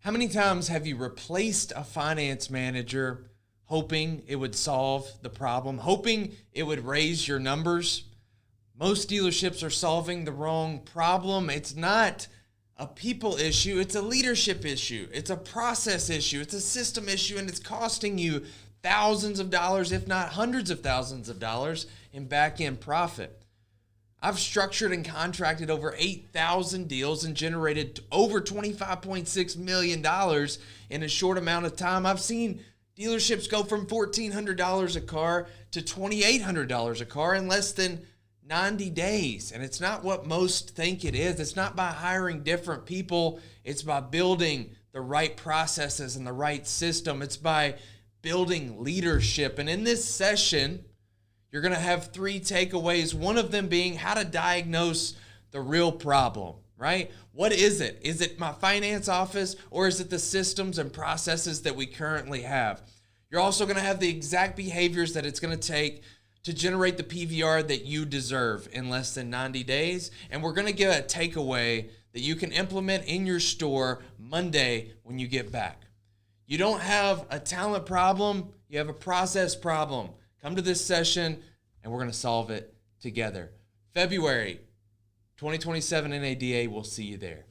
How many times have you replaced a finance manager hoping it would solve the problem, hoping it would raise your numbers? Most dealerships are solving the wrong problem. It's not a people issue, it's a leadership issue. It's a process issue. It's a system issue, and it's costing you thousands of dollars, if not hundreds of thousands of dollars in back-end profit. I've structured and contracted over 8,000 deals and generated over $25.6 million in a short amount of time. I've seen dealerships go from $1,400 a car to $2,800 a car in less than 90 days. And it's not what most think it is. It's not by hiring different people. It's by building the right processes and the right system. It's by building leadership. And in this session, you're going to have 3 takeaways, one of them being how to diagnose the real problem, right? What is it? Is it my finance office, or is it the systems and processes that we currently have? You're also going to have the exact behaviors that it's going to take to generate the PVR that you deserve in less than 90 days. And we're going to give a takeaway that you can implement in your store Monday when you get back. You don't have a talent problem, you have a process problem. Come to this session and we're going to solve it together. February 2027 NADA, we'll see you there.